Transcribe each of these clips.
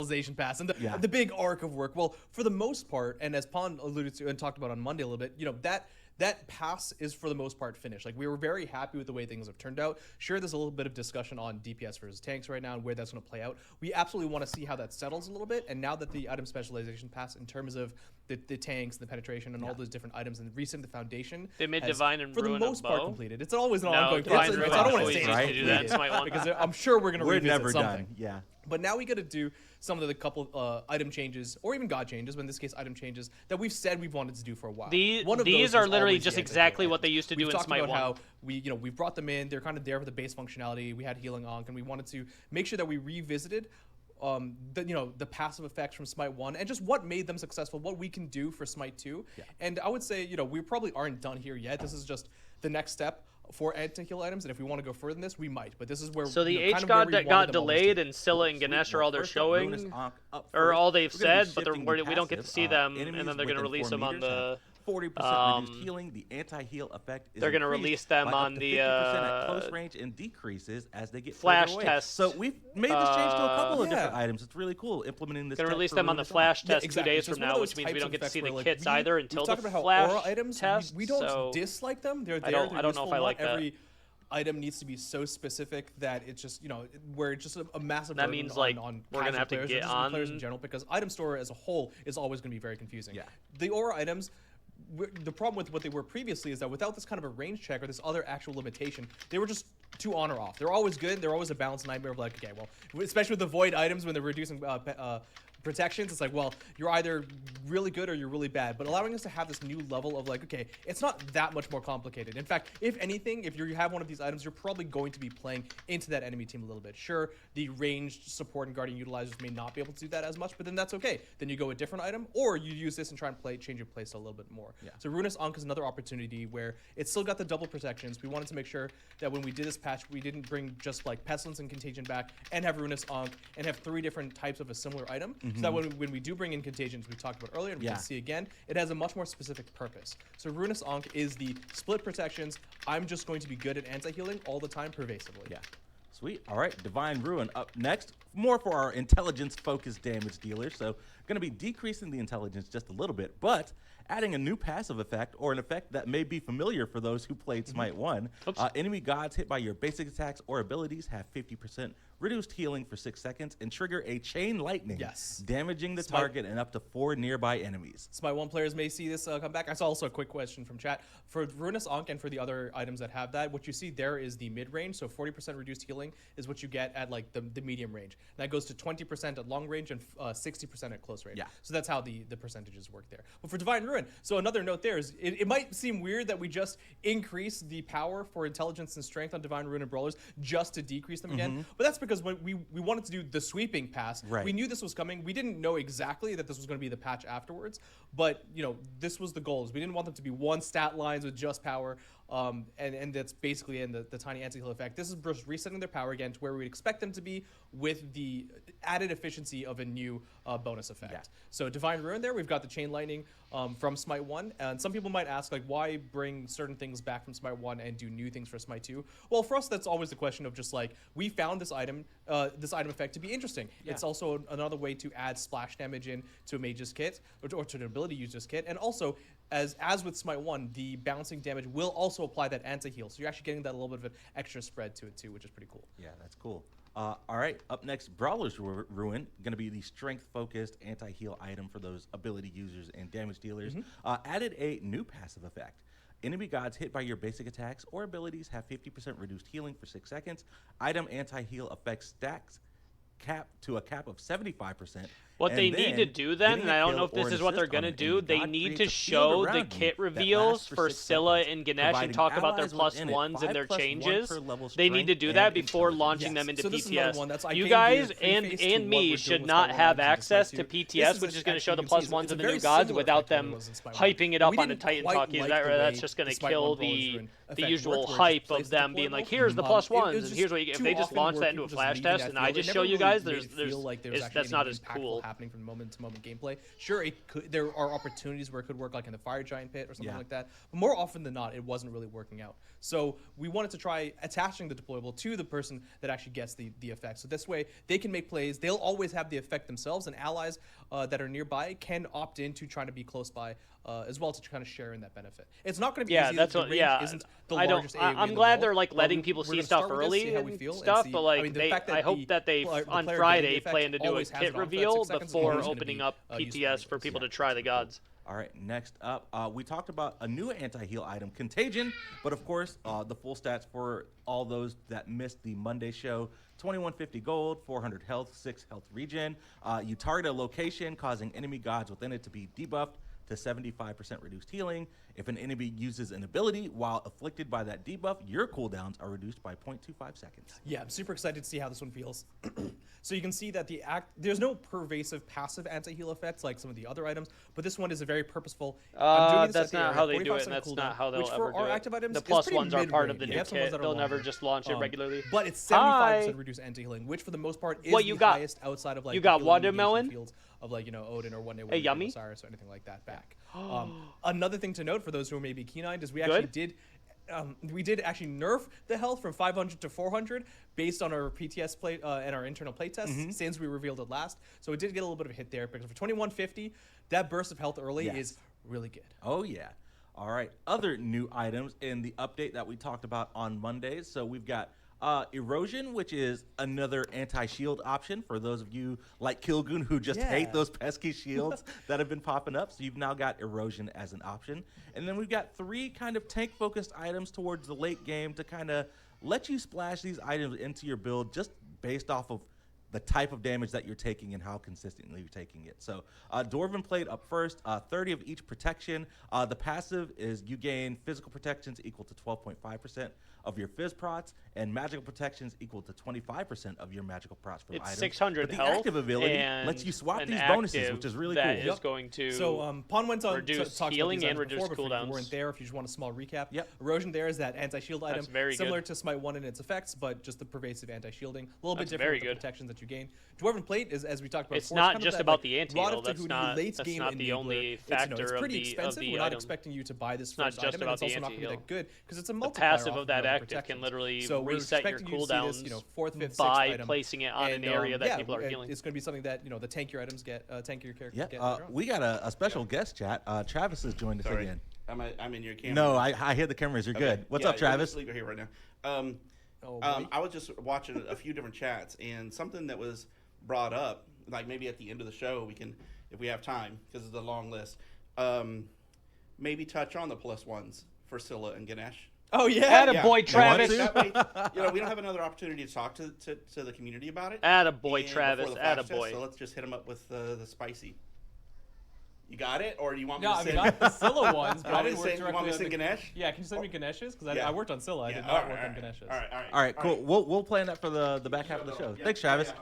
specialization pass and the big arc of work. Well, for the most part, and as Pon alluded to and talked about on Monday a little bit, you know, that pass is for the most part finished. Like, we were very happy with the way things have turned out. Sure, there's a little bit of discussion on DPS versus tanks right now and where that's going to play out. We absolutely want to see how that settles a little bit. And now that the item specialization pass, in terms of the tanks and the penetration and all those different items and reset the foundation, they made Divine and for Ruin the most part bow. Completed. It's always an ongoing process. Divine I don't want to Ruin say always do that. right? Because I'm sure we're going to revisit never something. done. Yeah. But now we got to do some of the couple item changes, or even god changes, but in this case item changes, that we've said we've wanted to do for a while. These are literally just exactly what they used to do in Smite 1. We've talked about how we've brought them in. They're kind of there for the base functionality. We had healing Ankh, and we wanted to make sure that we revisited the passive effects from Smite 1 and just what made them successful, what we can do for Smite 2. Yeah. And I would say, we probably aren't done here yet. This is just the next step for anti-heal items, and if we want to go further than this, we might. But this is where the H-God that got delayed and Scylla and Ganesha are all they're showing, or all they've said, but we don't get to see them, and then they're going to release them on the 40% reduced healing. The anti-heal effect is they're going to release them on the at close range and decreases as they get flash away. test. So we've made this change to a couple of different items. It's really cool implementing this. Going to release them on the flash test 2 days from now, which means we don't get to see the kits either until the flash test. We don't dislike them. They're there. I don't know if I like that. Every item needs to be so specific that it's just where it's just a massive. That means like on we're gonna have to get on players in general, because item store as a whole is always going to be very confusing. Yeah. The aura items. The problem with what they were previously is that without this kind of a range check or this other actual limitation, they were just too on or off. They're always good. They're always a balanced nightmare of like, okay, well, especially with the void items when they're reducing protections, it's like, well, you're either really good or you're really bad. But allowing us to have this new level of like, okay, it's not that much more complicated. In fact, if anything, if you have one of these items, you're probably going to be playing into that enemy team a little bit. Sure, the ranged support and guardian utilizers may not be able to do that as much, but then that's okay. Then you go a different item, or you use this and try and change your playstyle a little bit more. Yeah. So Ruinous Ankh is another opportunity where it's still got the double protections. We wanted to make sure that when we did this patch, we didn't bring just like Pestilence and Contagion back and have Ruinous Ankh and have 3 different types of a similar item. So that when we do bring in Contagions, we talked about earlier, and we can see again, it has a much more specific purpose. So Ruinous Ankh is the split protections. I'm just going to be good at anti-healing all the time, pervasively. Yeah. Sweet. All right, Divine Ruin up next. More for our intelligence-focused damage dealers. So going to be decreasing the intelligence just a little bit, but adding a new passive effect, or an effect that may be familiar for those who played Smite 1. Enemy gods hit by your basic attacks or abilities have 50% reduced healing for 6 seconds and trigger a chain lightning, damaging the target and up to 4 nearby enemies. Smite 1 players may see this come back. I saw also a quick question from chat. For Ruinous Ankh and for the other items that have that, what you see there is the mid-range, so 40% reduced healing is what you get at like the medium range. And that goes to 20% at long range and 60% at close range. Yeah. So that's how the percentages work there. But for Divine Ruin, so another note there is it might seem weird that we just increase the power for intelligence and strength on Divine Ruin and Brawlers just to decrease them again. But that's because when we wanted to do the sweeping pass, we knew this was coming. We didn't know exactly that this was going to be the patch afterwards, but this was the goal. We didn't want them to be one stat lines with just power, and that's basically in the tiny anti-heal effect. This is just resetting their power again to where we'd expect them to be with the added efficiency of a new bonus effect. Yeah. So Divine Ruin there, we've got the Chain Lightning from Smite 1, and some people might ask, like, why bring certain things back from Smite 1 and do new things for Smite 2? Well, for us, that's always the question of just like, we found this item effect to be interesting. Yeah. It's also another way to add splash damage in to a mage's kit, or to an ability user's kit, and also, as with Smite 1, the bouncing damage will also apply that anti-heal, so you're actually getting that little bit of an extra spread to it too, which is pretty cool. Yeah, that's cool. All right, up next, Brawler's Ruin, going to be the strength-focused anti-heal item for those ability users and damage dealers. Added a new passive effect. Enemy gods hit by your basic attacks or abilities have 50% reduced healing for 6 seconds. Item anti-heal effect stacks cap to a cap of 75%. What they need to do then, and I don't know if this is what they're going to do, they need to show the kit reveals for Scylla and Ganesh and talk about their +1s and their changes. They need to do that before launching them into PTS. You guys and me should not have access to PTS, which is going to show the +1s of the new gods without them hyping it up on a Titan talkie. That's just going to kill the usual hype of them being like, here's the +1s, and here's what you get. If they just launch that into a flash test and I just show you guys guys, made it feel like there's actually that's not as impactful cool happening from moment to moment gameplay. Sure, there are opportunities where it could work, like in the Fire Giant Pit or something like that. But more often than not, it wasn't really working out. So we wanted to try attaching the deployable to the person that actually gets the effect. So this way, they can make plays. They'll always have the effect themselves, and allies that are nearby can opt into trying to be close by as well to kind of share in that benefit. It's not going to be easy. That's what. Isn't the largest AoE I'm in glad the they're world, like letting people see stuff early and stuff, but like I hope that they on Friday plan to do a kit reveal before opening up PTS for people to try the gods. All right, next up, we talked about a new anti-heal item, Contagion, but of course, the full stats for all those that missed the Monday show: 2150 gold, 400 health, 6 health regen. You target a location, causing enemy gods within it to be debuffed to 75% reduced healing. If an enemy uses an ability while afflicted by that debuff, your cooldowns are reduced by 0.25 seconds. Yeah, I'm super excited to see how this one feels. So you can see that there's no pervasive passive anti-heal effects like some of the other items, but this one is a very purposeful. That's not how they do it, and that's not how they'll ever do it. Items, the plus ones are part of the new kit. They'll never just launch it regularly. But it's 75% reduced anti-healing, which for the most part is the highest outside of like you got watermelon fields of like Odin or one day yummy Osiris or anything like that back. Another thing to note for those who are maybe keen-eyed is we actually did actually nerf the health from 500 to 400 based on our PTS play and our internal play tests since we revealed it last. So it did get a little bit of a hit there, because for 2150, that burst of health early is really good. Oh yeah. All right. Other new items in the update that we talked about on Mondays. So we've got Erosion, which is another anti-shield option for those of you like Kilgoon who just hate those pesky shields that have been popping up. So you've now got Erosion as an option. And then we've got 3 kind of tank-focused items towards the late game to kind of let you splash these items into your build just based off of the type of damage that you're taking and how consistently you're taking it. So Dwarven Plate up first, 30 of each protection. The passive is you gain physical protections equal to 12.5% of your Fizz prots, and magical protections equal to 25% of your magical prots from items. 600 but health. The active ability lets you swap these bonuses, which is really cool. That is going to Pawn went on reduce to healing and reduce cooldowns. You weren't there if you just want a small recap. Erosion there is that anti-shield item, similar to Smite 1 in its effects, but just the pervasive anti-shielding. A little bit different with the protections that you gain. Dwarven Plate is, as we talked about before, it's not just about the anti-heal. That's not the only factor it's pretty expensive. We're not expecting you to buy this first item, and it's also not going to be that good because it's a multiplier. The passive of that active can literally reset your cooldowns by placing it on an area that people are healing. It's going to be something that the tankier items get, tankier characters get. We got a special guest chat. Travis has joined us again. I'm in your camera. No, I hit the cameras. You're good. What's up, Travis? Leave it here right now. I was just watching a few different chats, and something that was brought up, like maybe at the end of the show, we can, if we have time, because it's a long list, maybe touch on the +1s for Scylla and Ganesha. Oh yeah, attaboy, Travis. That way, we don't have another opportunity to talk to the community about it. Attaboy, Travis. Attaboy. So let's just hit him up with the spicy. You got it, or do you want me to send? No, I got the Scylla ones, but I didn't work directly. You want me to send Ganesha? Yeah, can you send me Ganeshas? Because I worked on Scylla. I did not work on Ganeshas. All right, cool. We'll plan that for the back half of the show. Thanks, Travis.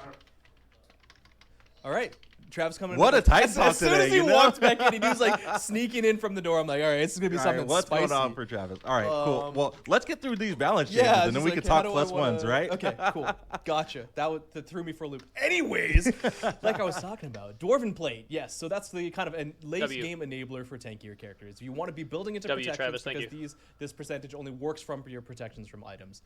All right. Travis coming. What a tight talk as soon today, as he walked back in, he was like sneaking in from the door. I'm like, all right, this is gonna be something what's spicy. going on for Travis? All right, cool. Well, let's get through these balance changes, and then we can talk +1s, right? Okay, cool. Gotcha. That threw me for a loop. Anyways, like I was talking about, Dwarven Plate. Yes, so that's the kind of late game enabler for tankier characters. You want to be building into protections Travis, because this percentage only works from your protections from items.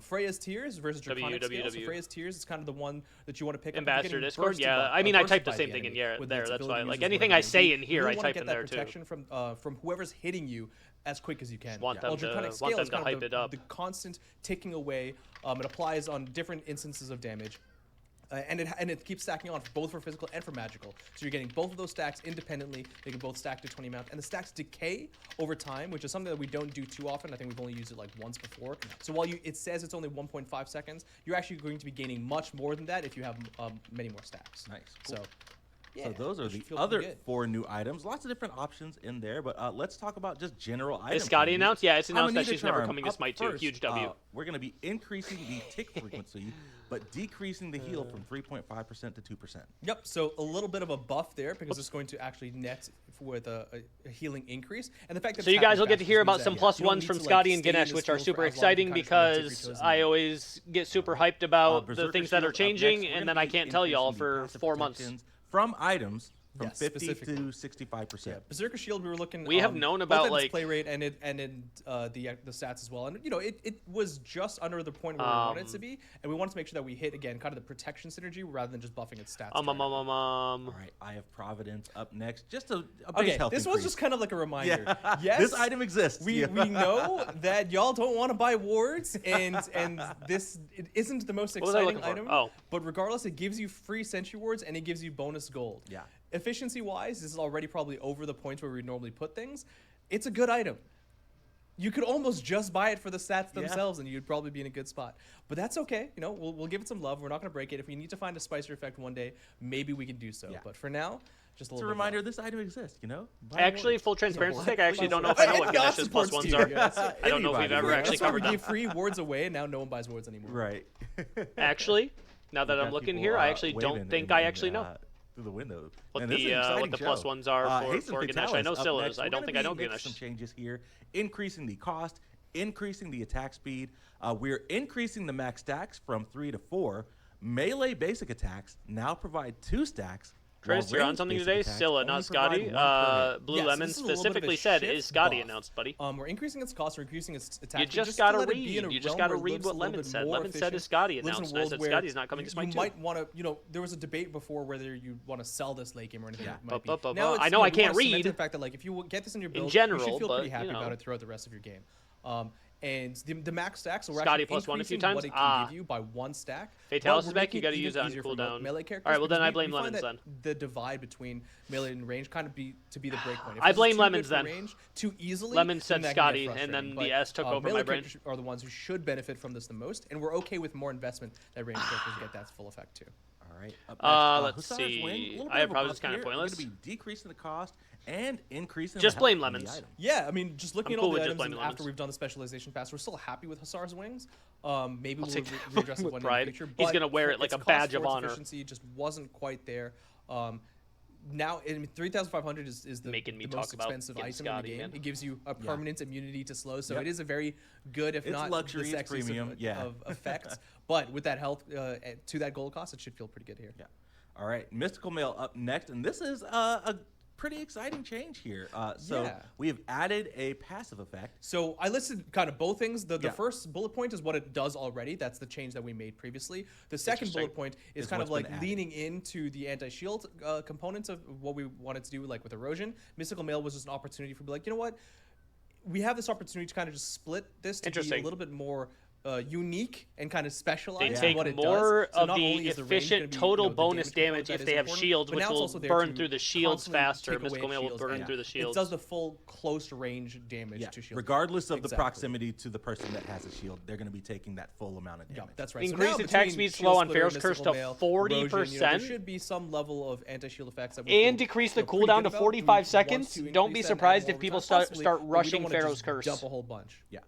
Freya's Tears versus Draconic Scale. So Freya's Tears is kind of the one that you want to pick up. Ambassador Discord. Yeah, I mean, I typed the same thing in there. That's why, like anything I say in here, I type in there too. Protection from whoever's hitting you as quick as you can. Want them to hype it up. The constant ticking away. It applies on different instances of damage. And it keeps stacking on both for physical and for magical. So you're getting both of those stacks independently. They can both stack to 20 amount. And the stacks decay over time, which is something that we don't do too often. I think we've only used it like once before. So while it says it's only 1.5 seconds, you're actually going to be gaining much more than that if you have many more stacks. Nice. Cool. So So those are the other 4 new items. Lots of different options in there, but let's talk about just general items. Is Scotty announced? Yeah, it's announced that she's never coming to Smite 2. Huge W. We're going to be increasing the tick frequency, but decreasing the heal from 3.5% to 2%. Yep, so a little bit of a buff there because it's going to actually net with a healing increase. And the fact that so you guys will get to hear about some +1s from Scotty and Ganesh, which are super exciting because I always get super hyped about the things that are changing, and then I can't tell y'all for 4 months. From items from 50 to 65%. Yeah, Berserker Shield, we were looking. We have known about like play rate and in the stats as well, and it was just under the point where we wanted it to be, and we wanted to make sure that we hit again kind of the protection synergy rather than just buffing its stats. All right, I have Providence up next. Just a base health this increase. was just kind of like a reminder. Yeah. Yes, this item exists. We know that y'all don't want to buy wards, and it isn't the most exciting item. But regardless, it gives you free sentry wards and it gives you bonus gold. Yeah. Efficiency-wise, this is already probably over the point where we normally put things. It's a good item. You could almost just buy it for the stats themselves, and you'd probably be in a good spot. But that's okay. We'll give it some love. We're not going to break it. If we need to find a spicer effect one day, maybe we can do so. Yeah. But for now, just a little reminder, this item exists, Actually, full transparency's sake, I actually don't know if I know what Ganesh's +1s are. I don't know if we've ever actually covered them. We gave free wards away, and now no one buys wards anymore. Right. Actually, now that I'm looking here, I actually don't think I actually know. Through the window. What the +1s are for Ganesh. I know Scylla's. I don't think I know Ganesh. Some changes here, increasing the cost, increasing the attack speed. We're increasing the max stacks from 3 to 4. Melee basic attacks now provide 2 stacks. Chris, you're on something today? Scylla, not Scotty. Blue Lemon specifically said, "Is Scotty announced, buddy?" We're increasing its cost, we're increasing its attack. You just gotta read. You just gotta read what Lemon said. Lemon said, "Is Scotty announced?" I said, "Scotty's not coming to Smite 2." You might want to, there was a debate before whether you want to sell this late game or anything. Now I know I can't read. The fact that if you get this in your build, in general, you should feel pretty happy about it throughout the rest of your game. And the max stacks, so we're Scotty actually +1 a few increasing times. what it can give you by 1 stack. Fatalis is back. You got to use that on cooldown. Melee characters. All right, well then I blame Lemons then. The divide between melee and range kind of be the breakpoint. I blame Lemons then. Range too easily. Lemons said Scotty, and then the S took over my brain. Are the ones who should benefit from this the most, and we're okay with more investment that range characters get that full effect too. All right. Let's see. I have probably just kind of pointless. Going to be decreasing the cost and increasing. Just blame Lemons. Yeah, I mean, just looking at all the items and after we've done the specialization pass, we're still happy with Hussar's wings. Maybe we'll readdress it one in the future. He's gonna wear it like a badge of honor. Efficiency just wasn't quite there. Now, 3,500 is the most expensive item in the game. Man. It gives you a permanent immunity to slow, so it is a very good, if not luxury, the sexiest premium. of effects. But with that health to that gold cost, it should feel pretty good here. Yeah. All right, Mystical Mail up next, and this is a pretty exciting change here. We have added a passive effect. So I listed kind of both things. The first bullet point is what it does already. That's the change that we made previously. The second bullet point is kind of like leaning into the anti-shield components of what we wanted to do, like with erosion. Mystical Mail was just an opportunity for you know what? We have this opportunity to kind of just split this to be a little bit more unique and kind of specialized. They take what it more does. So of the efficient total bonus damage if they have shields, which will burn through the shields faster. Mystical Mail will burn through the shields. It does the full close range damage to shields. Regardless of the proximity to the person that has a shield, they're going to be taking that full amount of damage. That's right. Increase attack speed slow on Pharaoh's Curse to 40%. There should be some level of anti-shield effects. And decrease the cooldown to 45 seconds. Don't be surprised if people start rushing Pharaoh's Curse. Dump a whole bunch. Yeah.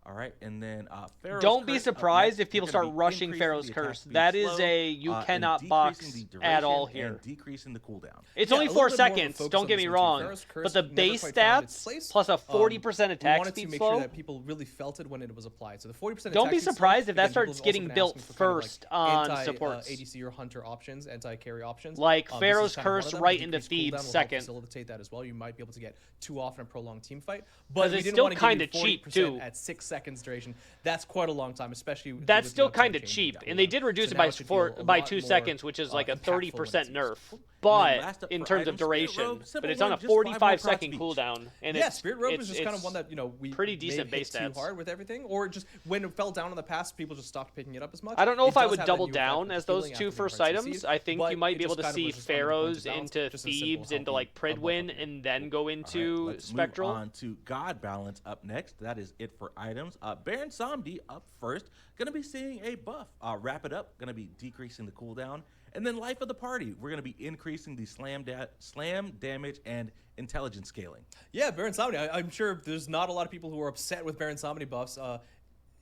All right, and then Pharaoh's Don't be surprised if people start rushing Pharaoh's Curse. That is you cannot box at all here. And decreasing the cooldown. It's only 4 seconds, don't get me wrong, but the base stats plus a 40% attack speed make slow. Sure that people really felt it when it was applied. So the 40% Don't be surprised if that starts getting built first on supports. ADC or Hunter options, anti-carry options. Like Pharaoh's Curse right into Thebes second. Facilitate that as well. You might be able to get too often a prolonged team fight. But it's still kind of cheap too. At 6 seconds duration. That's quite a long time, especially. That's still kind of cheap, and they did reduce it by 2 seconds, which is like a 30% nerf. But in terms of duration, but it's on a 45-second cooldown, and Spirit Robe is just kind of one that we pretty decent base stats too hard with everything, or just when it fell down in the past, people just stopped picking it up as much. I don't know if I would double down as those 2 first items. I think you might be able to see Pharaohs into Thebes, into like Pridwin, and then go into Spectral. Move on to God Balance up next. That is it for items. Baron Samedi up first. Going to be seeing a buff. Wrap It Up. Going to be decreasing the cooldown And then life of the party, we're going to be increasing the slam damage and intelligence scaling. Yeah, Baron Samedi. I'm sure there's not a lot of people who are upset with Baron Samedi buffs.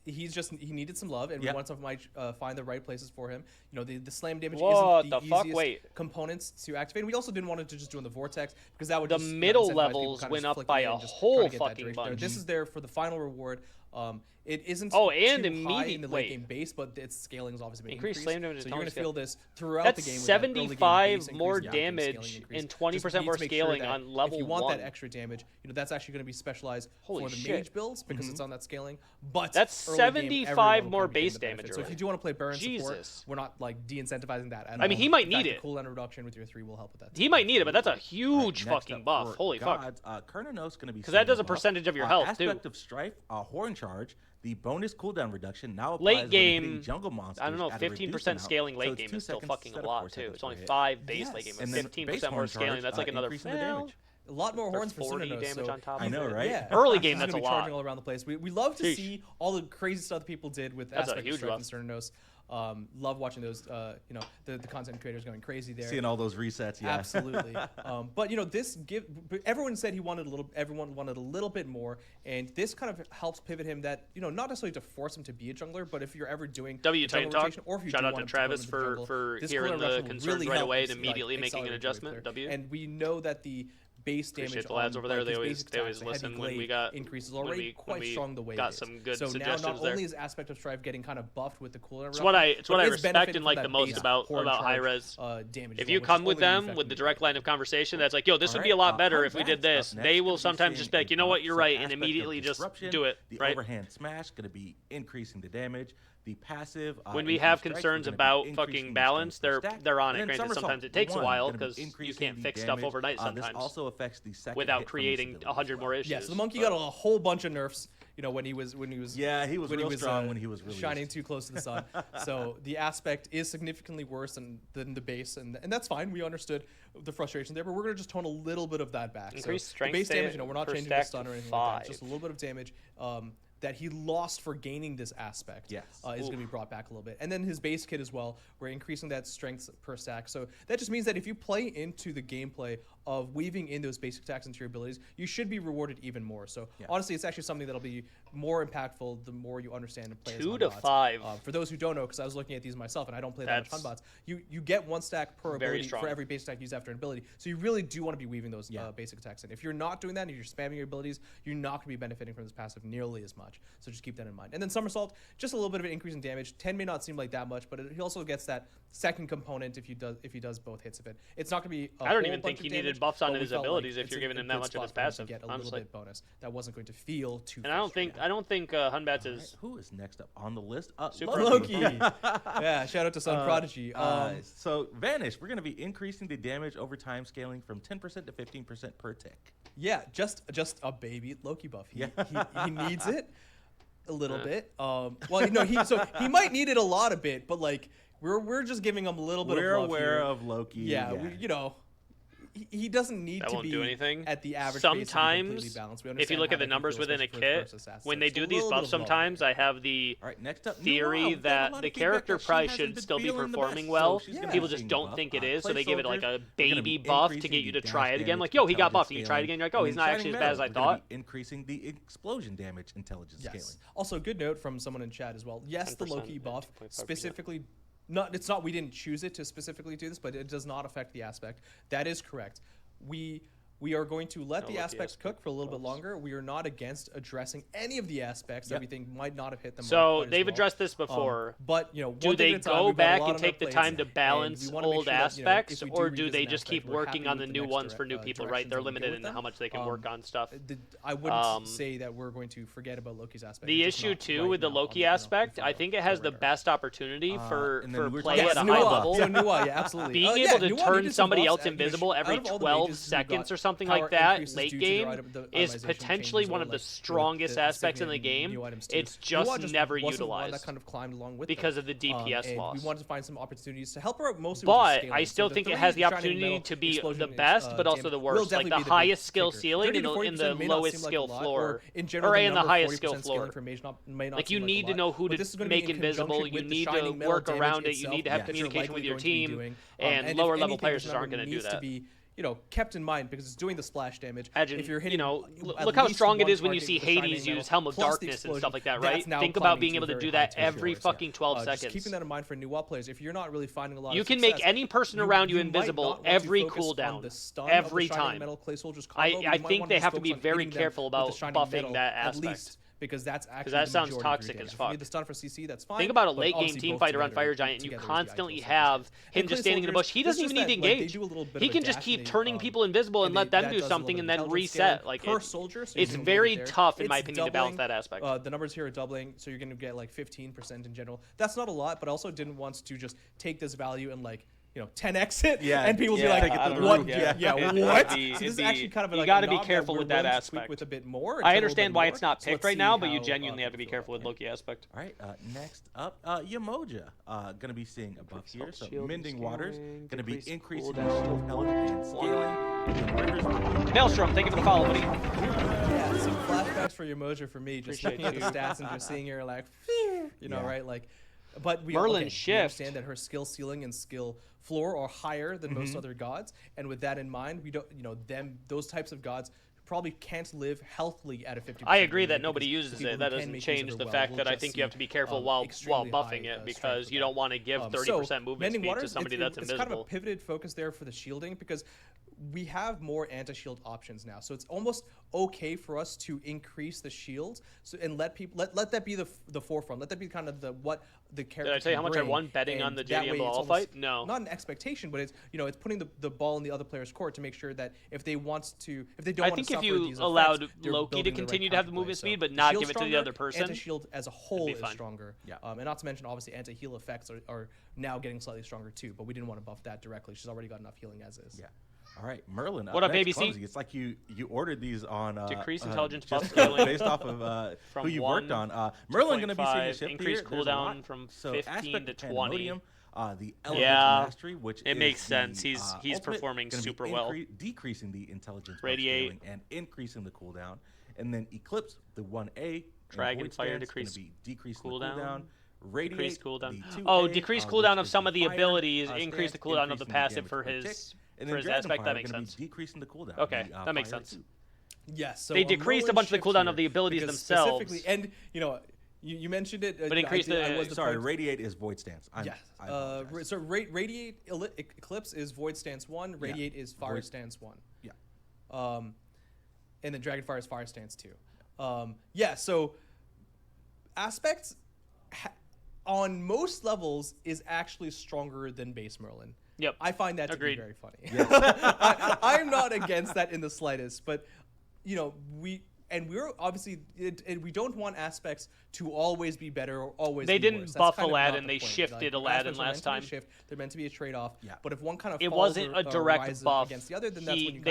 He needed some love, and we want to find the right places for him. You know, the slam damage isn't the easiest components to activate. We also didn't want to just do in the vortex because that would the middle levels went up by a whole fucking bunch. This is there for the final reward. It isn't and too high in the late game base, but its scaling is obviously been increased. Slam damage, so you're going to feel this throughout That's the game. 75 more damage and 20% more scaling on level 1. If you want that extra damage, you know that's actually going to be specialized for the mage builds because it's on that scaling. But that's 75 more base damage. So if you do want to play Baron support, we're not like de-incentivizing that at all. I mean, he might need it. Cooldown reduction with your 3 will help with that. He might need it, but that's a huge fucking buff. Holy fuck! Cernunnos going to be because that does a percentage of your health too. Aspect of Strife, Horn Charge. The bonus cooldown reduction now applies late game jungle monsters. I don't know, 15% scaling late game is still fucking a lot too. It's only 5 base late game, and 15% more scaling. That's like another a lot more horns for 40 Cernunnos, damage on top. I know, right? Yeah. Early game, that's a lot. Charging all around the place. We love to see all the crazy stuff that people did with Aspect of Strife and Cernunnos. Love watching those, the content creators going crazy there. Seeing all those resets, yeah. Absolutely. But you know, everyone said everyone wanted a little bit more, and this kind of helps pivot him. That not necessarily to force him to be a jungler, but if you're ever doing Time talk. Or if you shout out to Travis for hearing the concerns right away and immediately making an adjustment. And we know that the base damage. Appreciate the lads over there. They always listen when we got increases already quite strong the way got some good suggestions now not there. only is Aspect of Strife getting kind of buffed with the cooldown. It's what I respect and like the most about high res. If you come with them with the direct line of conversation, that's like, yo, this would be a lot better if we did this. They will sometimes just be like, you know what, you're right, and immediately just do it. The right? overhand smash going to be increasing the damage. The passive. When we have concerns about fucking balance, they're on it. Granted, sometimes it takes a while because you can't fix stuff overnight sometimes. This also affects the second without creating 100 more issues. Yeah, so the monkey got a whole bunch of nerfs. When he was he was real strong when he was released. Shining too close to the sun. So the aspect is significantly worse than the base, and that's fine. We understood the frustration there, but we're gonna just tone a little bit of that back. Increased so strength. The base damage, we're not changing the stun or anything like that. Just a little bit of damage. That he lost for gaining this aspect is going to be brought back a little bit. And then his base kit as well, we're increasing that strength per stack. So that just means that if you play into the gameplay of weaving in those basic attacks into your abilities, you should be rewarded even more. So honestly, it's actually something that'll be more impactful the more you understand and play as Hun Batz. 2 to 5. For those who don't know, because I was looking at these myself and I don't play that much Hun Batz, you get 1 stack per ability for every basic attack used after an ability. So you really do want to be weaving those basic attacks in. If you're not doing that and you're spamming your abilities, you're not going to be benefiting from this passive nearly as much. So just keep that in mind. And then Somersault, just a little bit of an increase in damage. 10 may not seem like that much, but he also gets that second component if he does both hits of it. It's not going to be I don't even think he needed buffs on his abilities if you're giving him that much of his passive. Get a little bit bonus. That wasn't going to feel too. And I don't think Hun Batz is. Who is next up on the list? Loki. Yeah, shout out to Sun Prodigy. So Vanish, we're going to be increasing the damage over time, scaling from 10% to 15% per tick. Yeah, just a baby Loki buff. He needs it a little bit. He might need it a lot a bit, but like we're just giving him a little bit of love. We're aware of Loki. Yeah. He doesn't need to be do anything. At the average. Sometimes, if you look at the numbers within a kit, when they do these buffs, sometimes I have the theory that the character probably should still be performing well. People just don't think it is, so they give it like a baby buff to get you to try it again. Like, yo, he got buffed, and you try it again. You're like, oh, he's not actually as bad as I thought. Increasing the explosion damage intelligence scaling. Also, good note from someone in chat as well. Yes, the Loki buff specifically. We didn't choose it to specifically do this, but it does not affect the aspect. That is correct. We are going to let the aspects cook for a little bit longer. We are not against addressing any of the aspects that we think might not have hit them. So they've addressed this before. But do they go back and take the time to balance old aspects, or do they just keep working on the new ones for new people? Right, they're limited in how much they can work on stuff. I wouldn't say that we're going to forget about Loki's aspect. The issue too with the Loki aspect, I think it has the best opportunity for play at a high level. Yeah, absolutely. Being able to turn somebody else invisible every 12 seconds or something something like that late game is potentially one of the strongest aspects in the game. It's just never utilized that kind of climbed along with because of the DPS loss. We wanted to find some opportunities to help her out mostly but with I still think it has the opportunity to be the best, but also the worst. Like the highest skill ceiling in the lowest skill floor, or in the highest skill floor. Like you need to know who to make invisible. You need to work around it. You need to have communication with your team, and lower level players just aren't going to do that. Kept in mind because it's doing the splash damage. Imagine, if you're hitting, look how strong it is when you see Hades use Helm of Darkness and stuff like that, right? Think about being able to do that every fucking 12 seconds. Just keeping that in mind for new WoW players. If you're not really finding a lot, you can make any person around you invisible every cooldown, every time. I think they have to be very careful about buffing that aspect. Because that's actually that sounds toxic as fuck. The stun for CC, that's fine. Think about a late game team fighter on Fire Giant, and you constantly have him just standing in a bush. He doesn't even need to engage. He can just keep turning people invisible and let them do something and then reset. Like it's very tough, in my opinion, to balance that aspect. The numbers here are doubling, so you're going to get like 15% in general. That's not a lot, but I also didn't want to just take this value and 10x it, and people be like, "What? What?" So this is actually kind of you got to be careful with that aspect. With a bit more. I understand why it's not picked right now, but you genuinely have to be careful with Loki aspect. All right, next up, Yemoja, going to be seeing a buff here. So Mending Waters, going to be increasing shield health and scaling. Maelstrom, thank you for the follow, buddy. Yeah, some flashbacks for Yemoja for me. Just looking at the stats and just seeing her right, like. But we understand that her skill ceiling and skill floor are higher than most other gods, and with that in mind, we don't, those types of gods probably can't live healthily at a 50%. I agree that nobody uses it. That doesn't change the fact that I think you have to be careful while buffing it, because you don't want to give 30% movement speed to somebody that's invisible. It's kind of a pivoted focus there for the shielding, because we have more anti-shield options now, so it's almost okay for us to increase the shields, and let people let that be the forefront. Let that be kind of what the character. Did I tell you how much I won betting on the JDM Ball fight? No, not an expectation, but it's it's putting the ball in the other player's court to make sure that if they don't. I think if you allowed Loki to continue to have the movement speed, but not give it to the other person, anti-shield as a whole is stronger. Yeah, and not to mention obviously anti-heal effects are now getting slightly stronger too. But we didn't want to buff that directly. She's already got enough healing as is. Yeah. All right, Merlin. What up, ABC? It's like you ordered these on decrease intelligence buff based off of who you worked on. Merlin going to be seeing a shift increase cooldown from 15 to 20. The mastery, which it makes sense. He's performing super well. Decreasing the intelligence radiate and increasing the cooldown, and then Eclipse, the 1A. Dragon Fire decrease cooldown. Decrease cooldown. Decrease cooldown of some of the abilities. Increase the cooldown of the passive for his. For his aspect, that makes sense. Decreasing the cooldown. Okay, that makes sense. Yes, so they decreased a bunch of the cooldown of the abilities themselves. And you mentioned it. But increase Radiate is Void Stance. So Radiate Eclipse is Void Stance 1. Radiate is Fire Stance 1. Yeah. And then Dragonfire is Fire Stance 2. So aspects on most levels is actually stronger than base Merlin. Yep. I find that Agreed. to be very funny. Yes. I'm not against that in the slightest, but we're obviously we don't want aspects to always be better or always. They be didn't worse. buff Aladdin. They shifted Aladdin last time. They're meant to be a trade-off. Yeah. But if one kind of it wasn't a direct buff against the other, then that's when you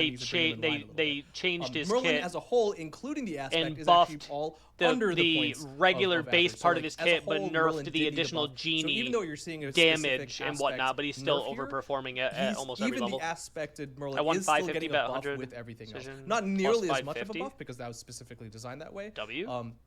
they changed his Merlin kit as a whole, including the aspect, and is buffed actually all under the regular base part of his kit, but nerfed the additional genie even though you're seeing a damage and whatnot. But he's still overperforming at almost every level. Even the aspected Merlin I won is still 550 getting a buff 100 with everything else. Not nearly as much of a buff because that was specifically designed that way.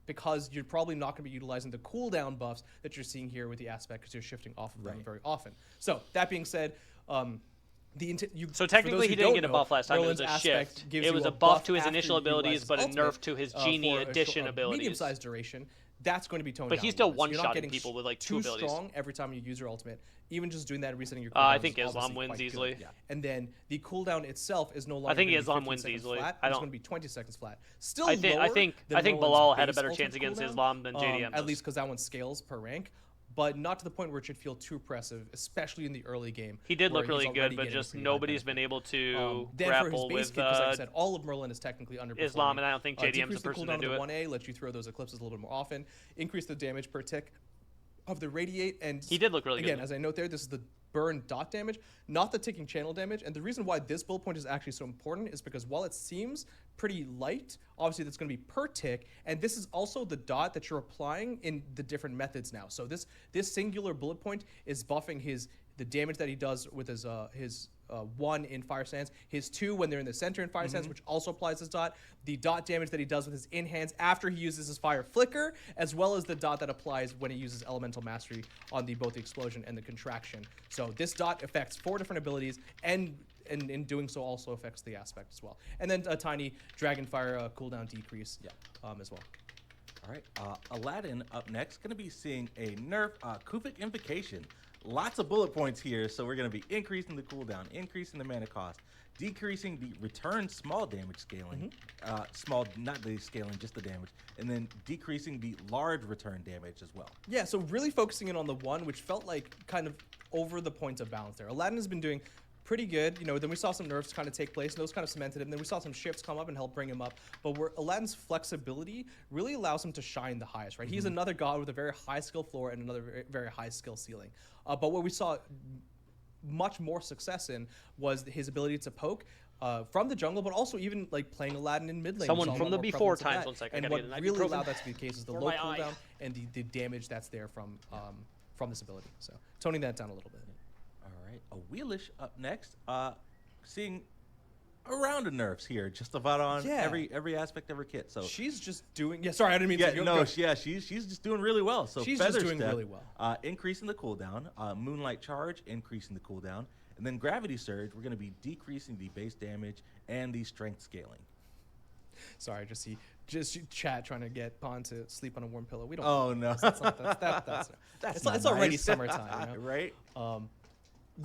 Because you're probably not going to be utilizing the cooldown buffs that you're seeing here with the aspect because you're shifting off of them very often. So that being said, so technically he didn't get a buff last time. It was a shift. It was a buff to his initial abilities, but a nerf to his genie addition abilities. Medium-sized duration. That's going to be toned down. But he's still one-shotting people with like 2 abilities. Too strong every time you use your ultimate. Even just doing that and resetting your cooldown. I think Islam wins easily. Yeah. And then the cooldown itself is no longer. I think Islam wins easily. Flat. It's going to be 20 seconds flat. Still, I think Bilal had a better chance against Islam than JDM. At least because that one scales per rank. But not to the point where it should feel too oppressive, especially in the early game. He did look really good, but just nobody's been able to grapple with because, like I said, all of Merlin is technically underperforming. Islam, and I don't think JDM's the person to do it. 1A lets you throw those eclipses a little bit more often. Increase the damage per tick of the radiate, and he did look really good. Again, as I note there, this is the burn dot damage, not the ticking channel damage. And the reason why this bullet point is actually so important is because while it seems pretty light, obviously that's going to be per tick, and this is also the dot that you're applying in the different methods now. So this singular bullet point is buffing the damage that he does with his 1 in Fire Sands, his 2 when they're in the center in Fire Sands, which also applies his dot, the dot damage that he does with his in hands after he uses his Fire Flicker, as well as the dot that applies when he uses Elemental Mastery on both the Explosion and the Contraction. So this dot affects 4 different abilities, and in doing so also affects the aspect as well. And then a tiny Dragonfire cooldown decrease as well. All right, Aladdin up next, going to be seeing a nerf Kuvik Invocation. Lots of bullet points here, so we're going to be increasing the cooldown, increasing the mana cost, decreasing the return small damage scaling, not the scaling, just the damage, and then decreasing the large return damage as well. Yeah, so really focusing in on the 1, which felt like kind of over the point of balance there. Aladdin has been doing pretty good, then we saw some nerfs kind of take place, and those kind of cemented him. Then we saw some shifts come up and help bring him up. But where Aladdin's flexibility really allows him to shine the highest, right? He's another god with a very high skill floor and another very, very high skill ceiling. But what we saw much more success in was his ability to poke from the jungle, but also even like playing Aladdin in mid lane. Someone from the before times, 1 second. And what really allowed that to be the case is the low cooldown and the damage that's there from this ability. So toning that down a little bit. All right, Awilix up next, seeing a round of nerfs here, just about on every aspect of her kit. So she's just doing. Yeah, sorry, I didn't mean to. She's just doing really well. So she's Feather just doing Step, really well. Increasing the cooldown, Moonlight Charge, increasing the cooldown, and then Gravity Surge. We're going to be decreasing the base damage and the strength scaling. Sorry, just chat trying to get Pawn to sleep on a warm pillow. We don't. Oh no, it's already summertime, right?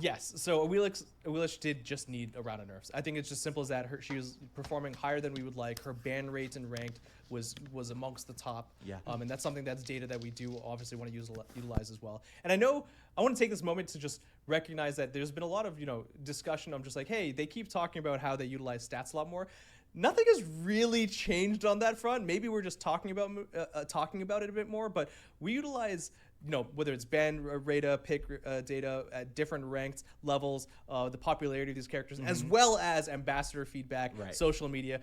Yes, so Awilix did just need a round of nerfs. I think it's just simple as that. She was performing higher than we would like. Her ban rate and ranked was amongst the top. Yeah. And that's something that's data that we do obviously want to utilize as well. And I want to take this moment to just recognize that there's been a lot of discussion. I'm just like, hey, they keep talking about how they utilize stats a lot more. Nothing has really changed on that front. Maybe we're just talking about it a bit more, but we utilize whether it's ban rate, pick data at different ranked levels, the popularity of these characters, as well as ambassador feedback, social media.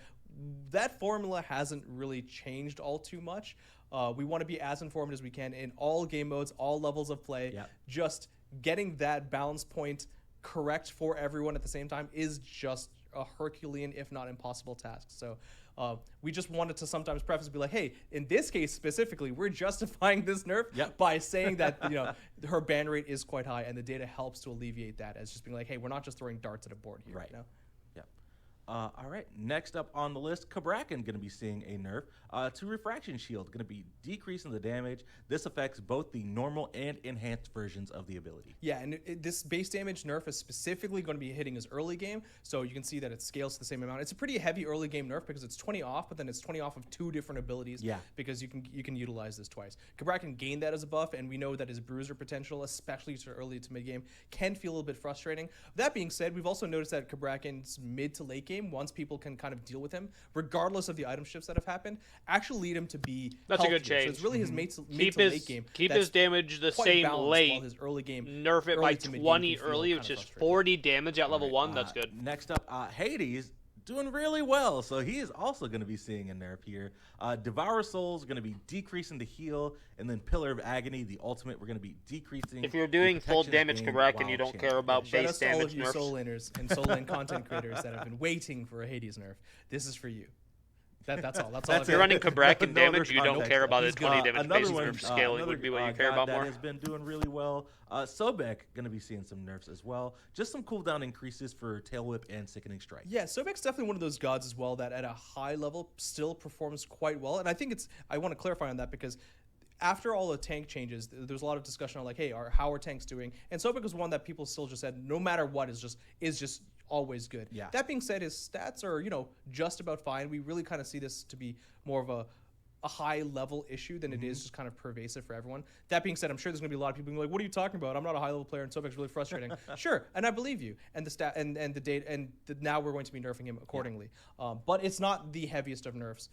That formula hasn't really changed all too much. We want to be as informed as we can in all game modes, all levels of play. Yep. Just getting that balance point correct for everyone at the same time is just a Herculean, if not impossible task. So we just wanted to sometimes preface and be like, hey, in this case specifically, we're justifying this nerf by saying that her ban rate is quite high, and the data helps to alleviate that as just being like, hey, we're not just throwing darts at a board here. Right. All right, next up on the list, Cabrakan going to be seeing a nerf to Refraction Shield, going to be decreasing the damage. This affects both the normal and enhanced versions of the ability. Yeah, and this base damage nerf is specifically going to be hitting his early game, so you can see that it scales to the same amount. It's a pretty heavy early game nerf because it's 20 off, but then it's 20 off of 2 different abilities because you can utilize this twice. Cabrakan gained that as a buff, and we know that his bruiser potential, especially to early to mid game, can feel a little bit frustrating. That being said, we've also noticed that Cabrakan's mid to late game, once people can kind of deal with him, regardless of the item shifts that have happened, actually lead him to be That's healthier. A good change. So it's really his mid to late game. Keep his damage the same late. His early game, nerf it by 20 early, which is 40 damage at level 1. That's good. Next up, Hades doing really well. So he is also going to be seeing a nerf here. Devour Souls going to be decreasing the heal, and then Pillar of Agony, the ultimate, we're going to be decreasing. If you're doing full damage Cabrakan, you don't care about base damage. Shout out to all of you nerfs. soul laners and soul lane content creators that have been waiting for a Hades nerf. This is for you. That's all. If you're running Cabrakan damage, you don't care about his 20 damage base nerf scaling would be what you care about more. That has been doing really well. Sobek going to be seeing some nerfs as well. Just some cooldown increases for Tail Whip and Sickening Strike. Yeah, Sobek's definitely one of those gods as well that at a high level still performs quite well. And I think I want to clarify on that because after all the tank changes, there's a lot of discussion on like, hey, how are tanks doing? And Sobek was one that people still just said, no matter what, is just always good. Yeah. That being said, his stats are just about fine. We really kind of see this to be more of a high level issue than it is just kind of pervasive for everyone. That being said, I'm sure there's gonna be a lot of people being like, "What are you talking about? I'm not a high level player, and Sobek's really frustrating." Sure, and I believe you. And the stat and the date now we're going to be nerfing him accordingly. But it's not the heaviest of nerfs.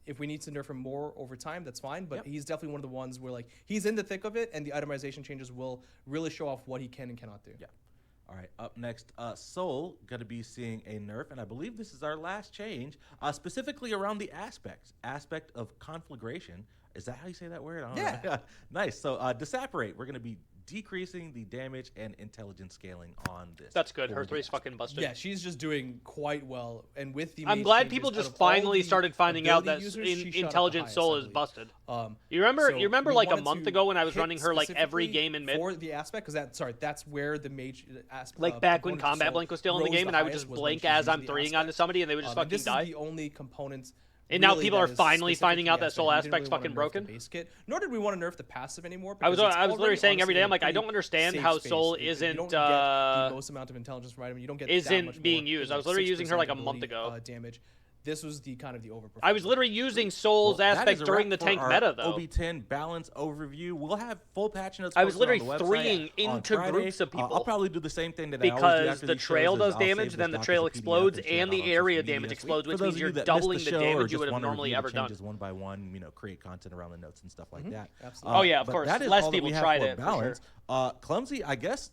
If we need to nerf him more over time, that's fine. But he's definitely one of the ones where like he's in the thick of it, and the itemization changes will really show off what he can and cannot do. Yeah. All right, up next, Soul going to be seeing a nerf, and I believe this is our last change, specifically around the aspect of conflagration. Is that how you say that word? I don't know. Nice. So disapparate, we're going to be decreasing the damage and intelligence scaling on this. That's good. Her 3's fucking busted. Yeah, she's just doing quite well. And with the I'm glad people just finally started finding out that Intelligent Soul is busted. You remember like a month ago when I was running her like every game in mid? For the aspect, because that's where the mage aspect. Like back when Combat Blink was still in the game and I would just blink as I'm 3ing onto somebody and they would just fucking die. This is the only component. And now people are finally finding out that Soul aspect's fucking broken. Base kit, nor did we want to nerf the passive anymore. I was literally saying every day, I'm like, I don't understand how Soul isn't the most amount of intelligence from item. You don't get isn't being used. I was literally using her like a month ago. Damage. This was the kind of the overperformance. I was literally using Soul's aspect during the tank meta, though. OB10 balance overview. We'll have full patch notes. I was literally 3ing into groups of people. I'll probably do the same thing that because I always do after the these trail shows does damage, then the trail explodes, and the area damage explodes, which means you're doubling the damage you would have normally ever done. One by one, create content around the notes and stuff like that. Absolutely. Oh yeah, of course. Less people tried it. Clumsy, I guess.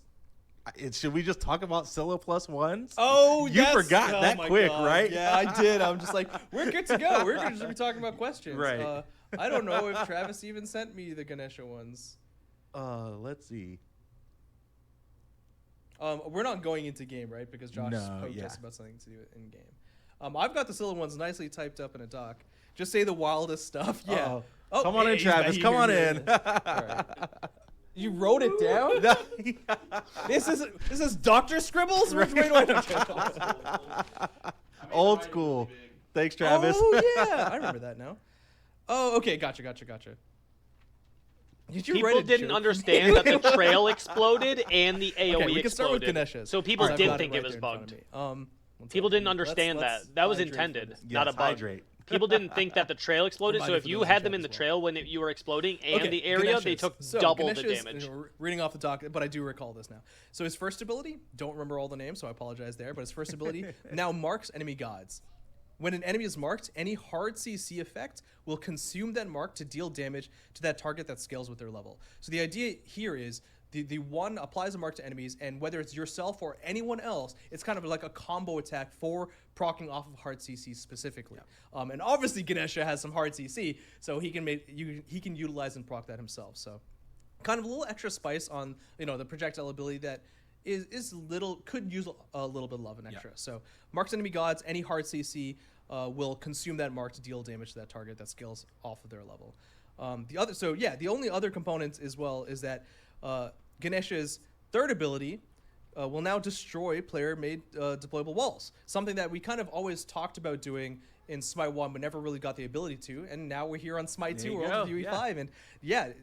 Should we just talk about Scylla +1s? Oh, you forgot that quick, God. right? Yeah, I did. I'm just like, we're good to go. We're going to be talking about questions. Right. I don't know if Travis even sent me the Ganesha ones. Let's see. We're not going into game, right? Because Josh spoke to us about something to do in game. I've got the Scylla ones nicely typed up in a doc. Just say the wildest stuff. Yeah. Oh, come on in, Travis. Come on in. All right. You wrote it down? This is Dr. Scribbles? Old school. Thanks, Travis. Oh, yeah. I remember that now. Oh, okay. Gotcha. People didn't understand that the trail exploded and the AoE we can start with exploded. Ganesha. So people didn't think it was bugged. People didn't understand that. That was intended, not a bug. Hydrate. People didn't think that the trail exploded, so if you had them in the trail when you were exploding and the area, they took double the damage. Reading off the doc, but I do recall this now. So his first ability, don't remember all the names, so I apologize there, but his first ability now marks enemy gods. When an enemy is marked, any hard CC effect will consume that mark to deal damage to that target that scales with their level. So the idea here is the one applies a mark to enemies, and whether it's yourself or anyone else, it's kind of like a combo attack for proccing off of hard CC specifically. Yeah. And obviously Ganesha has some hard CC, so he can utilize and proc that himself. So kind of a little extra spice on the projectile ability that could use a little bit of love and extra. Yeah. So marks enemy gods, any hard CC will consume that mark to deal damage to that target that scales off of their level. The only other components as well is that Ganesha's third ability will now destroy player-made deployable walls. Something that we kind of always talked about doing in Smite 1 but never really got the ability to, and now we're here on Smite 2 or on UE5, and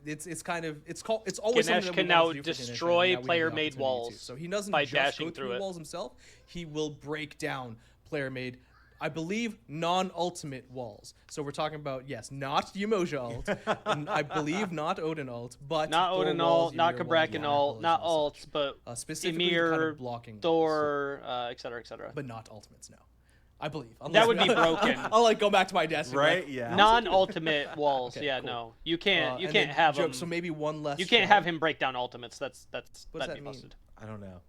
it's always Ganesh something that can now destroy player-made walls. So he doesn't by just dashing go through through walls himself, he will break down player-made, I believe, non-ultimate walls. So we're talking about, yes, not Yemoja ult, and I believe not Odin ult, but not Odin ult, not Cabrakan ult, not ults, but specifically Ymir, kind of blocking Thor, etc., etc. But not ultimates, no. I believe. That would be broken. I'll go back to my desk. Right? Yeah. Non-ultimate walls. Okay, cool. No. You can't have him. So maybe one less. You can't have him break down ultimates. That'd be busted. I don't know.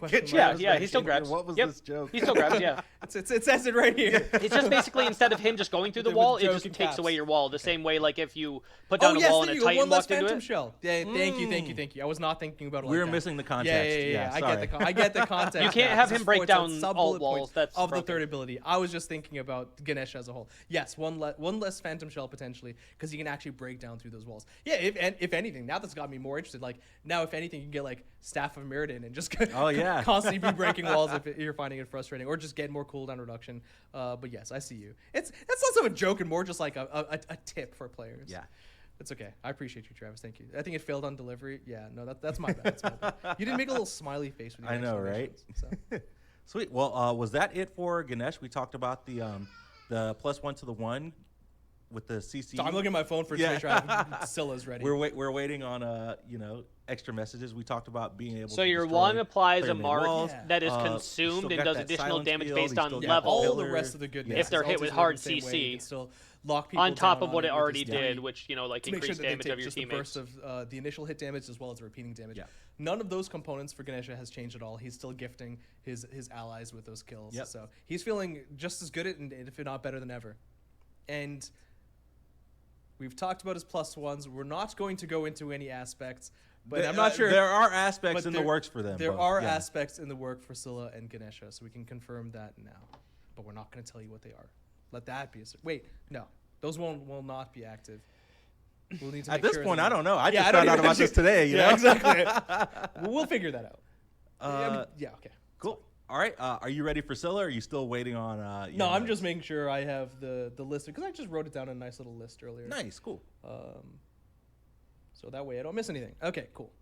He still grabs. What was this joke? He still grabs, yeah. It says it right here. It's just basically instead of him just going through the wall, it just takes away your wall. The same way, like if you put down a wall and a Titan walked into it. Shell. Yeah, thank you. I was not thinking about it like we were that. missing the context. Yeah. I get the context. You can't have him break down alt walls. That's of the third ability. I was just thinking about Ganesha as a whole. Yes, one less Phantom Shell potentially, because you can actually break down through those walls. Yeah, if anything, now that's got me more interested. Like now, if anything, you can get like Staff of Merlin and just constantly be breaking walls if you're finding it frustrating, or just get more cooldown reduction. But yes, I see you. That's less of a joke and more just like a tip for players. Yeah. It's okay. I appreciate you, Travis. Thank you. I think it failed on delivery. Yeah, no, that's my bad. That's my bad. You didn't make a little smiley face with your I know, right? So. Sweet. Well, was that it for Ganesh? We talked about the +1 to the 1 with the CC. So I'm looking at my phone to make sure I have Scylla's ready. We're waiting on extra messages. We talked about being able. So to your one applies a mark walls. that is consumed and does additional damage based on yeah, level. all the rest of the goodness. If they're hit with hard CC, still lock people on top down of what it already this did, which increase damage of your teammates. The burst of the initial hit damage as well as the repeating damage. Yeah. None of those components for Ganesha has changed at all. He's still gifting his allies with those kills. Yep. So he's feeling just as good, if not better than ever. And we've talked about his +1s. We're not going to go into any aspects, but I'm not sure. There are aspects in the works for them. There are aspects in the work for Scylla and Ganesha, so we can confirm that now. But we're not going to tell you what they are. Let that be a wait. No, those will not be active. We'll need to At this sure point, that I don't know. I just found out about this today. You know? Exactly. We'll figure that out. Yeah. Okay. Cool. All right. Are you ready for Scylla? Or are you still waiting on? No, I'm just making sure I have the list because I just wrote it down in a nice little list earlier. Nice. Cool. So that way I don't miss anything. Okay. Cool.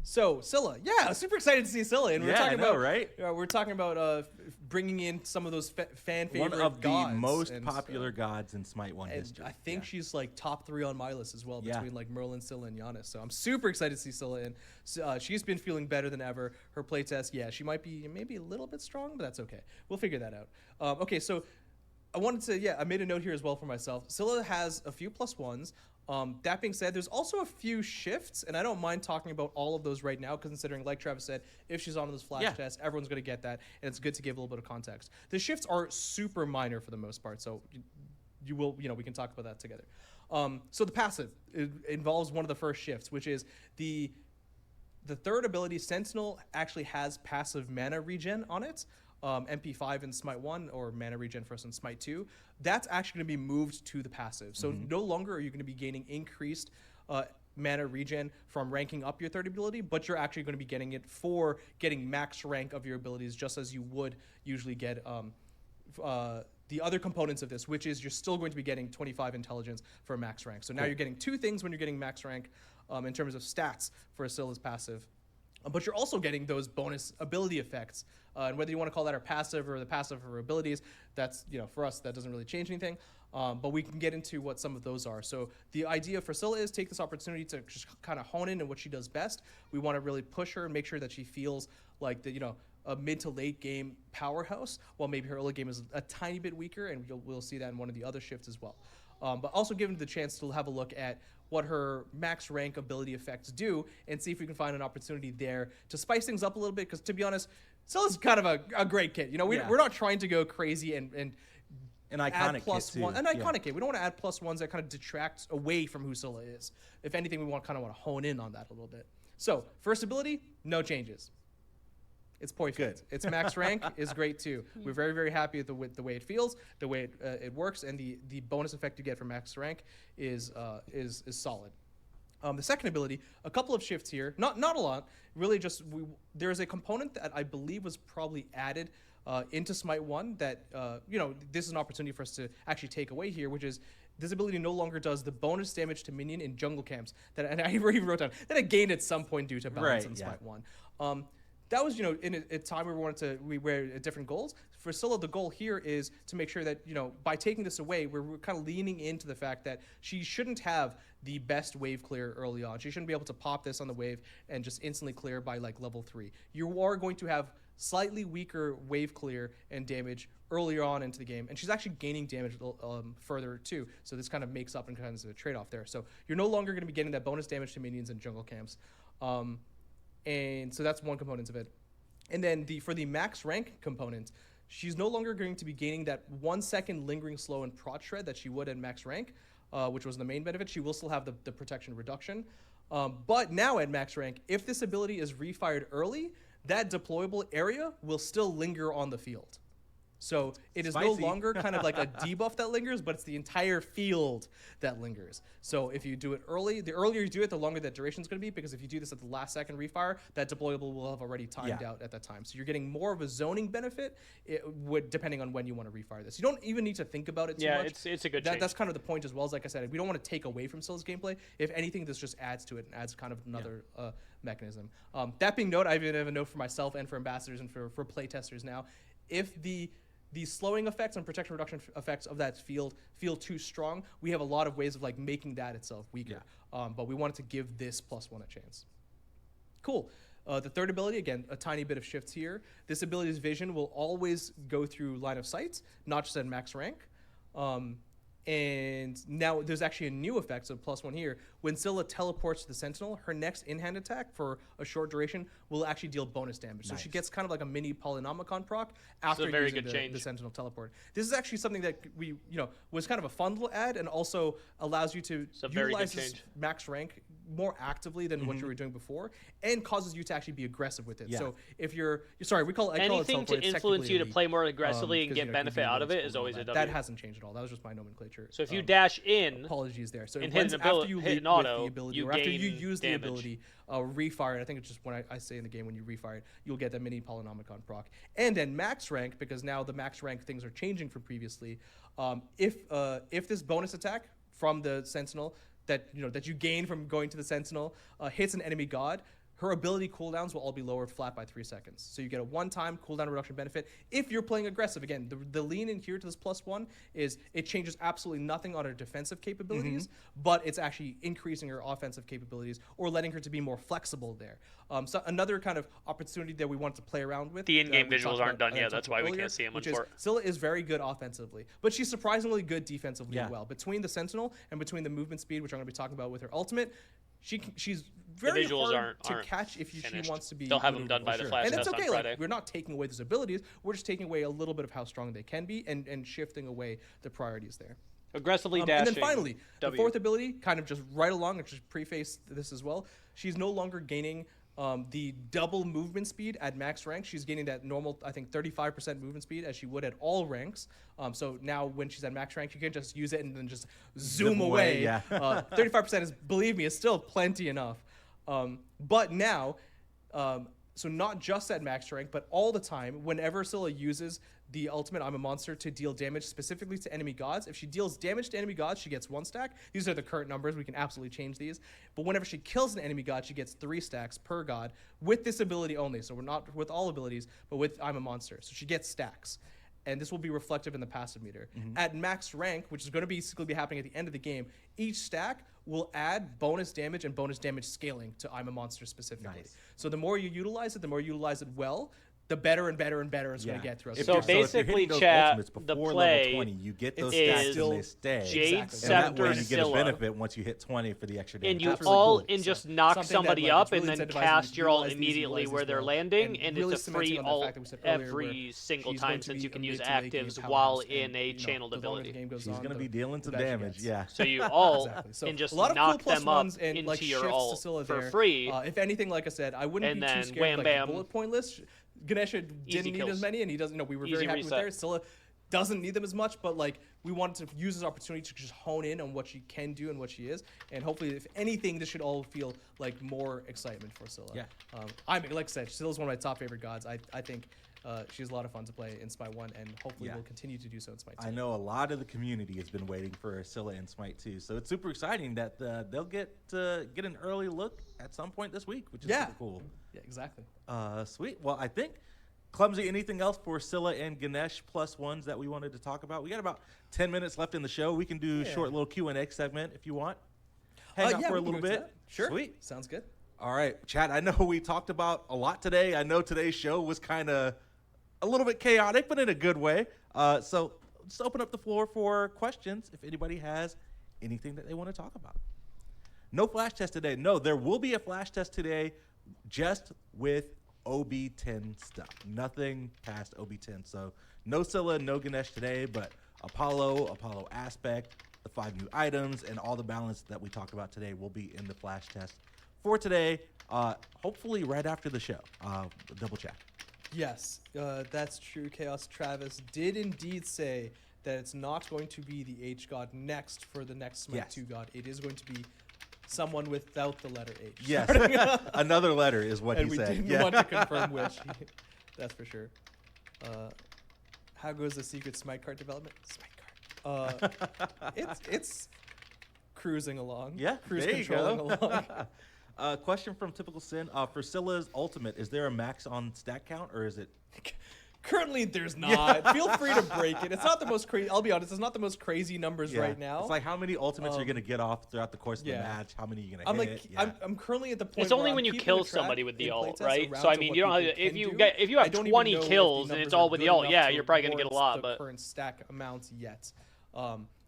So Scylla, yeah, super excited to see Scylla, and we're talking about right? We're talking about bringing in some of those fan favorite one of gods the most popular gods in Smite 1 and history. I think she's like top 3 on my list as well between like Merlin, Scylla, and Giannis. So I'm super excited to see Scylla, and she's been feeling better than ever. Her playtest, she might be maybe a little bit strong, but that's okay. We'll figure that out. Okay, so I wanted to I made a note here as well for myself. Scylla has a few +1s. That being said, there's also a few shifts, and I don't mind talking about all of those right now, considering, like Travis said, if she's on this flash test, everyone's going to get that, and it's good to give a little bit of context. The shifts are super minor for the most part, so we can talk about that together. So the passive involves one of the first shifts, which is the third ability, Sentinel, actually has passive mana regen on it. MP5 in Smite 1 or mana regen for us in Smite 2, that's actually going to be moved to the passive. So no longer are you going to be gaining increased mana regen from ranking up your third ability, but you're actually going to be getting it for getting max rank of your abilities, just as you would usually get the other components of this, which is you're still going to be getting 25 intelligence for max rank. So now you're getting two things when you're getting max rank in terms of stats for Scylla's passive. But you're also getting those bonus ability effects. And whether you want to call that our passive or the passive for abilities, that's, for us, that doesn't really change anything. But we can get into what some of those are. So the idea for Scylla is take this opportunity to just kind of hone in on what she does best. We want to really push her and make sure that she feels like a mid to late game powerhouse, while maybe her early game is a tiny bit weaker, and we'll see that in one of the other shifts as well. But also give her the chance to have a look at what her max rank ability effects do and see if we can find an opportunity there to spice things up a little bit, because to be honest, Scylla's kind of a great kit. We're not trying to go crazy and an iconic kit too. An iconic kit. We don't want to add +1s that kind of detract away from who Scylla is. If anything, we want to hone in on that a little bit. So first ability, no changes. It's perfect. Its max rank is great too. We're very, very happy with the way it feels, the way it works, and the bonus effect you get from max rank is solid. The second ability, a couple of shifts here, not a lot. Really, just there's a component that I believe was probably added into Smite 1 that this is an opportunity for us to actually take away here, which is this ability no longer does the bonus damage to minion in jungle camps and I even wrote down that it gained at some point due to balance in Smite 1. That was, in a time where we were at different goals. For Scylla, the goal here is to make sure that, by taking this away, we're kind of leaning into the fact that she shouldn't have the best wave clear early on. She shouldn't be able to pop this on the wave and just instantly clear by level 3. You are going to have slightly weaker wave clear and damage earlier on into the game, and she's actually gaining damage further too. So this kind of makes up and kind of a trade-off there. So you're no longer going to be getting that bonus damage to minions in jungle camps. And so that's one component of it. And then for the max rank component, she's no longer going to be gaining that 1 second lingering slow and prot shred that she would at max rank, which was the main benefit. She will still have the protection reduction. But now at max rank, if this ability is refired early, that deployable area will still linger on the field. So it is no longer kind of like a debuff that lingers, but it's the entire field that lingers. So if you do it early, the earlier you do it, the longer that duration is going to be, because if you do this at the last second refire, that deployable will have already timed out at that time. So you're getting more of a zoning benefit depending on when you want to refire this. You don't even need to think about it too much. Yeah, it's a good change. That's kind of the point as well. As like I said, we don't want to take away from Scylla's gameplay. If anything, this just adds to it and adds kind of another mechanism. That being noted, I even have a note for myself and for ambassadors and for playtesters now. If the the slowing effects and protection reduction effects of that field feel too strong, we have a lot of ways of like making that itself weaker. Yeah. But we wanted to give this +1 a chance. Cool. The third ability, again, a tiny bit of shifts here. This ability's vision will always go through line of sight, not just at max rank. And now there's actually a new effect, so +1 here. When Scylla teleports to the Sentinel, her next in-hand attack for a short duration will actually deal bonus damage. Nice. So she gets kind of like a mini Polynomicon proc after using the Sentinel teleport. This is actually something that we, was kind of a fun little add, and also allows you to utilize this max rank more actively than what you were doing before, and causes you to actually be aggressive with it. Yeah. So if you're sorry, I call it anything to influence you to play more aggressively and get benefit out of it is always a W. That hasn't changed at all. That was just my nomenclature. So if you dash in, apologies there. So and hit an auto, the ability, or after you use the ability, refire it. I think it's just when I say in the game when you refire it, you'll get that mini Polynomicon proc. And then max rank, because now the max rank things are changing from previously. If this bonus attack from the Sentinel that you gain from going to the Sentinel hits an enemy god, her ability cooldowns will all be lowered flat by 3 seconds. So you get a one-time cooldown reduction benefit if you're playing aggressive. Again, the lean in here to this +1 is it changes absolutely nothing on her defensive capabilities, but it's actually increasing her offensive capabilities or letting her to be more flexible there. So another kind of opportunity that we wanted to play around with. The in-game visuals aren't done yet. That's why we can't see them on court. Scylla is very good offensively, but she's surprisingly good defensively as well. Between the Sentinel and between the movement speed, which I'm going to be talking about with her ultimate, she's very hard to catch if she wants to be. They'll have them done by the flash test on Friday. And it's okay. We're not taking away those abilities. We're just taking away a little bit of how strong they can be and shifting away the priorities there. Aggressively dashing. And then finally, the fourth ability, kind of just right along, and just preface this as well. She's no longer gaining the double movement speed at max rank. She's gaining that normal, I think, 35% movement speed as she would at all ranks. So now when she's at max rank, you can just use it and then just zoom away. 35% is, believe me, is still plenty enough. But now, so not just at max rank, but all the time, whenever Scylla uses the ultimate I'm a Monster to deal damage specifically to enemy gods, if she deals damage to enemy gods, she gets 1 stack. These are the current numbers. We can absolutely change these. But whenever she kills an enemy god, she gets 3 stacks per god with this ability only. So we're not with all abilities, but with I'm a Monster. So she gets stacks. And this will be reflective in the passive meter. At max rank, which is going to basically be happening at the end of the game, each stack will add bonus damage and bonus damage scaling to I'm a Monster specifically. Nice. So the more you utilize it, the more you utilize it well, the better and better and better it's going to get throughout the game. So basically, chat, the play 20, you get those stacks and they stay. Jade Scepter you get a benefit once you hit 20 for the extra damage. And you just knock somebody up and then cast your ult immediately where they're landing, and it's a free ult every single time since you can use actives while in a channeled ability. She's going to be dealing some damage, So you ult and just knock them up into your ult for free. If anything, like I said, I wouldn't be too scared of the bullet point list. Ganesha didn't need as many, and he doesn't. We were very happy with theirs. Scylla doesn't need them as much, but we wanted to use this opportunity to just hone in on what she can do and what she is, and hopefully, if anything, this should all feel like more excitement for Scylla. Yeah. I mean, like I said, Scylla's one of my top favorite gods. I think she's a lot of fun to play in Smite 1, and hopefully will continue to do so in Smite 2. I know a lot of the community has been waiting for Scylla in Smite 2, so it's super exciting that they'll get an early look at some point this week, which is super cool. Yeah, exactly. Sweet. Well, I think, Clumsy, anything else for Scylla and Ganesh +1s that we wanted to talk about? We got about 10 minutes left in the show. We can do a short little Q&A segment if you want. Hang out for a little bit. Sure. Sweet. Sounds good. All right, chat, I know we talked about a lot today. I know today's show was kind of a little bit chaotic, but in a good way. So just open up the floor for questions if anybody has anything that they want to talk about. No flash test today. No, there will be a flash test today just with OB10 stuff. Nothing past OB10. So no Scylla, no Ganesh today, but Apollo Aspect, the 5 new items, and all the balance that we talked about today will be in the flash test for today, hopefully right after the show. Double check. Yes, that's true. Chaos Travis did indeed say that it's not going to be the H god next for the next Smite 2 god. It is going to be someone without the letter H. Yes, another letter is what he said. And we didn't want to confirm which. That's for sure. How goes the secret Smite card development? Smite card. It's cruising along. Yeah, cruise there you controlling go. along. Question from Typical Sin. For Scylla's ultimate, is there a max on stat count, or is it? Currently, there's not. Feel free to break it. It's not the most crazy. I'll be honest. It's not the most crazy numbers right now. It's like how many ultimates you're gonna get off throughout the course of the match. How many you're gonna hit. I'm currently at the point. It's only where when I'm you kill somebody with the ult, right? So I mean, you don't have if you have don't 20 even know kills if and it's all with the ult, yeah, you're probably gonna get a warrant lot. the But current stack amounts yet.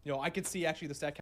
You know, I could see actually the stack